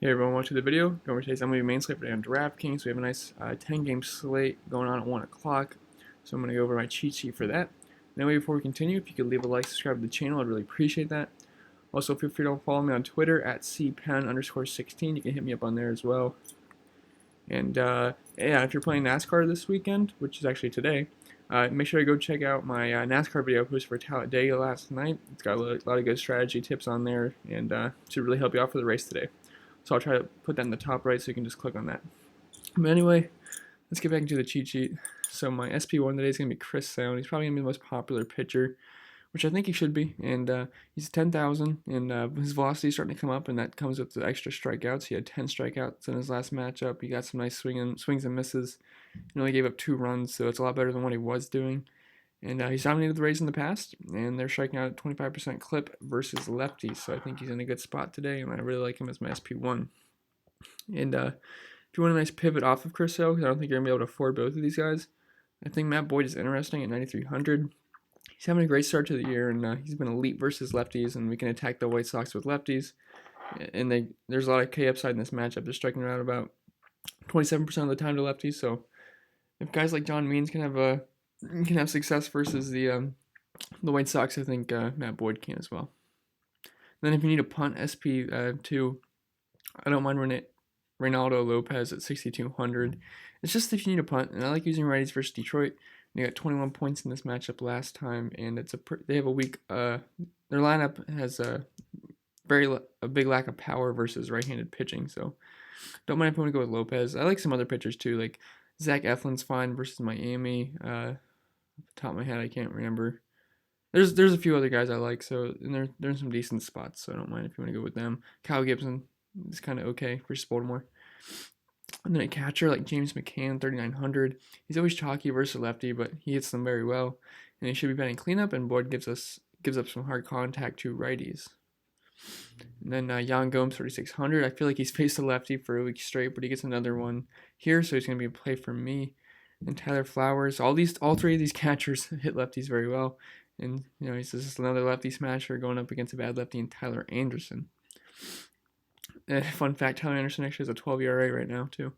Hey everyone, welcome to the video. Going over today's MLB main slate for today on DraftKings. We have a nice 10-game slate going on at 1 o'clock. So I'm going to go over my cheat sheet for that. Anyway, before we continue, if you could leave a like, subscribe to the channel, I'd really appreciate that. Also, feel free to follow me on Twitter at cpen_16. You can hit me up on there as well. And yeah, if you're playing NASCAR this weekend, which is actually today, make sure to go check out my NASCAR video I posted for Talladega last night. It's got a lot of good strategy tips on there, and should really help you out for the race today. So I'll try to put that in the top right so you can just click on that. But anyway, let's get back into the cheat sheet. So my SP1 today is going to be Chris Sale. He's probably going to be the most popular pitcher, which I think he should be. And he's 10,000, and his velocity is starting to come up, and that comes with the extra strikeouts. He had 10 strikeouts in his last matchup. He got some nice swings and misses. He only gave up 2 runs, so it's a lot better than what he was doing. And he's dominated the Rays in the past, and they're striking out at 25% clip versus lefties. So I think he's in a good spot today, and I really like him as my SP1. And if you want a nice pivot off of Chris Sale, because I don't think you're going to be able to afford both of these guys, I think Matt Boyd is interesting at 9,300. He's having a great start to the year, and he's been elite versus lefties, and we can attack the White Sox with lefties. And there's a lot of K upside in this matchup. They're striking out about 27% of the time to lefties, so if guys like John Means can have success versus the White Sox, I think Matt Boyd can as well. Then if you need a punt SP2, I don't mind Reynaldo Lopez at 6,200. It's just if you need a punt, and I like using righties versus Detroit. They got 21 points in this matchup last time, and they have a weak. Their lineup has a big lack of power versus right-handed pitching, so don't mind if you want to go with Lopez. I like some other pitchers too, like Zach Eflin's fine versus Miami. Off the top of my head, I can't remember. There's a few other guys I like, so and they're in some decent spots, so I don't mind if you want to go with them. Kyle Gibson is kind of okay versus Baltimore. And then a catcher like James McCann, 3,900. He's always chalky versus lefty, but he hits them very well, and he should be batting cleanup. And Boyd gives up some hard contact to righties. And then Yan Gomes, 3,600. I feel like he's faced a lefty for a week straight, but he gets another one here, so he's going to be a play for me. And Tyler Flowers, all 3 of these catchers hit lefties very well. And, he's just another lefty smasher going up against a bad lefty in Tyler Anderson. Fun fact, Tyler Anderson actually has a 12 ERA right now, too.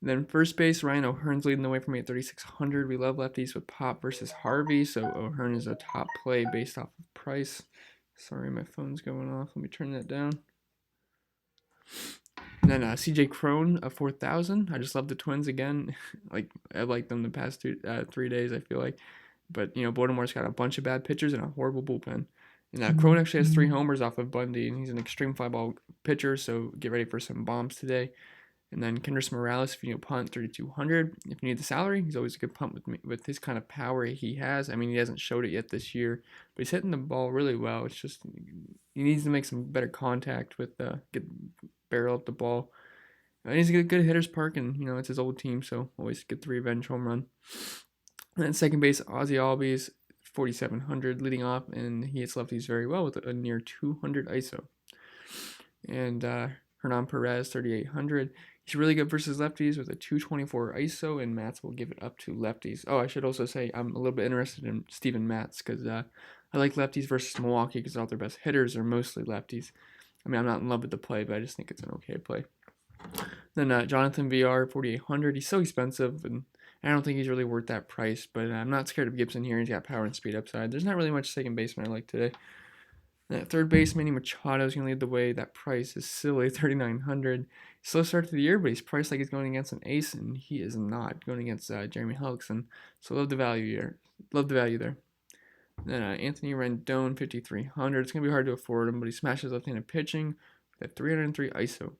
Then first base, Ryan O'Hearn's leading the way for me at 3,600. We love lefties with Pop versus Harvey, so O'Hearn is a top play based off of price. Sorry, my phone's going off. Let me turn that down. And then CJ Crone, 4,000. I just love the Twins again. I like them the past 3 days, I feel like. But, Baltimore's got a bunch of bad pitchers and a horrible bullpen. And Crone actually has 3 homers off of Bundy, and he's an extreme fly ball pitcher, so get ready for some bombs today. And then Kendrys Morales, if you need a punt, 3,200. If you need the salary, he's always a good punt with his kind of power he has. I mean, he hasn't showed it yet this year, but he's hitting the ball really well. It's just he needs to make some better contact with barrel up the ball. And he's a good hitter's park, and it's his old team, so always get the revenge home run. And then second base, Ozzie Albies, 4,700 leading off, and he hits lefties very well with a near 200 ISO. And Hernan Perez, 3,800. He's really good versus lefties with a 224 ISO, and Matz will give it up to lefties. Oh, I should also say I'm a little bit interested in Steven Matz because I like lefties versus Milwaukee because all their best hitters are mostly lefties. I mean, I'm not in love with the play, but I just think it's an okay play. Then Jonathan VR, 4,800. He's so expensive, and I don't think he's really worth that price, but I'm not scared of Gibson here. He's got power and speed upside. There's not really much second baseman I like today. That third base, Manny Machado is going to lead the way. That price is silly, 3,900. Slow start to the year, but he's priced like he's going against an ace, and he is not going against Jeremy Hellickson. So love the value here. Then Anthony Rendon, 5,300. It's going to be hard to afford him, but he smashes left-handed pitching with a 303 ISO.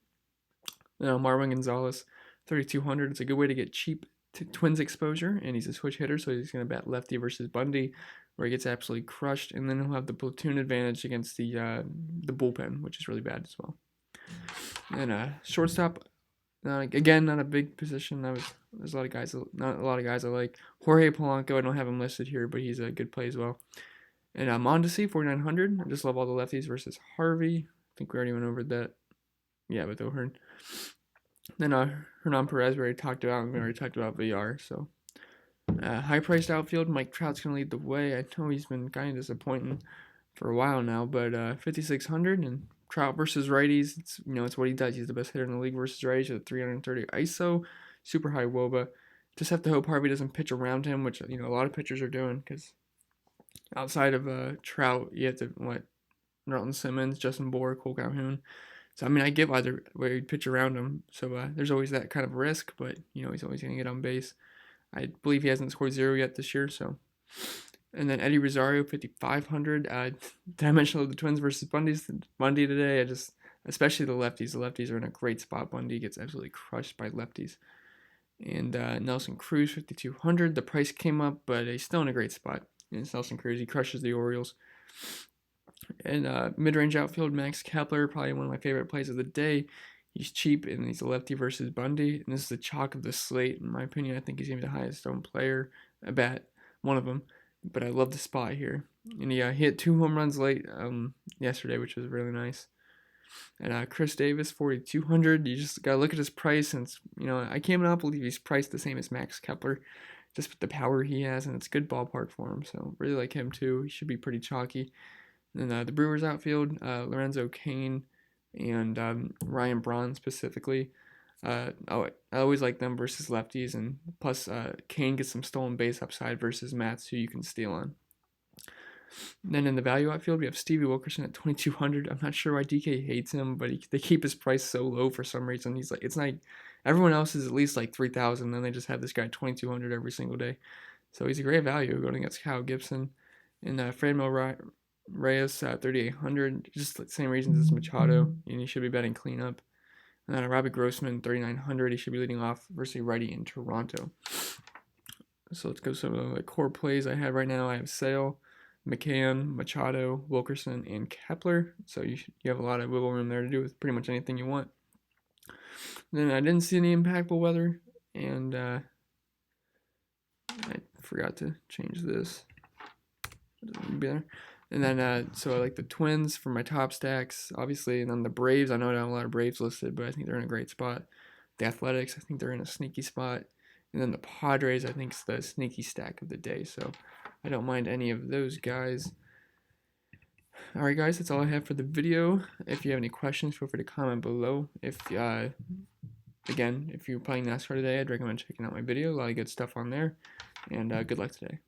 Now Marwin Gonzalez, 3,200. It's a good way to get cheap Twins exposure, and he's a switch hitter, so he's going to bat lefty versus Bundy, where he gets absolutely crushed, and then he'll have the platoon advantage against the bullpen, which is really bad as well. And shortstop, again, not a big position. There's not a lot of guys I like. Jorge Polanco, I don't have him listed here, but he's a good play as well. And Mondesi, 4,900. I just love all the lefties versus Harvey. I think we already went over that. Yeah, with O'Hearn. Then Hernan Perez, we already talked about, and we already talked about VR. So high-priced outfield, Mike Trout's going to lead the way. I know he's been kind of disappointing for a while now, but 5,600, and Trout versus righties. It's what he does. He's the best hitter in the league versus righties with a 330 ISO, super high WOBA. Just have to hope Harvey doesn't pitch around him, which a lot of pitchers are doing, because outside of Trout, you have to Norton Simmons, Justin Bour, Cole Calhoun. So I get either way you pitch around him. So there's always that kind of risk, but he's always going to get on base. I believe he hasn't scored 0 yet this year. So, and then Eddie Rosario 5,500. Did I mention the Twins versus Bundy today? Especially the lefties. The lefties are in a great spot. Bundy gets absolutely crushed by lefties. And Nelson Cruz 5,200. The price came up, but he's still in a great spot. And it's Nelson Cruz. He crushes the Orioles. And mid-range outfield, Max Kepler, probably one of my favorite plays of the day. He's cheap, and he's a lefty versus Bundy. And this is the chalk of the slate. In my opinion, I think he's going to be the highest owned player. I bet one of them. But I love the spot here. And he hit 2 home runs late yesterday, which was really nice. And Chris Davis, 4,200. You just got to look at his price. And, I cannot believe he's priced the same as Max Kepler, just with the power he has. And it's a good ballpark for him. So really like him, too. He should be pretty chalky. And then the Brewers outfield, Lorenzo Cain and Ryan Braun specifically. I always like them versus lefties, and plus Cain gets some stolen base upside versus Mats, who you can steal on. And then in the value outfield, we have Stevie Wilkerson at 2,200. I'm not sure why DK hates him, but they keep his price so low for some reason. He's like, it's not everyone else is at least like 3,000, then they just have this guy at 2,200 every single day. So he's a great value going against Kyle Gibson and Franmil Reyes 3,800, just the same reasons as Machado, and he should be betting cleanup. And then Robbie Grossman 3,900, he should be leading off versus righty in Toronto. So let's go some of the core plays I have right now. I have Sale, McCann, Machado, Wilkerson, and Kepler. So you have a lot of wiggle room there to do with pretty much anything you want. And then I didn't see any impactful weather, and I forgot to change this. It doesn't be there. And then, so I like the Twins for my top stacks, obviously. And then the Braves, I know I don't have a lot of Braves listed, but I think they're in a great spot. The Athletics, I think they're in a sneaky spot. And then the Padres, I think, is the sneaky stack of the day. So I don't mind any of those guys. All right, guys, that's all I have for the video. If you have any questions, feel free to comment below. Again, if you're playing NASCAR today, I'd recommend checking out my video. A lot of good stuff on there. And good luck today.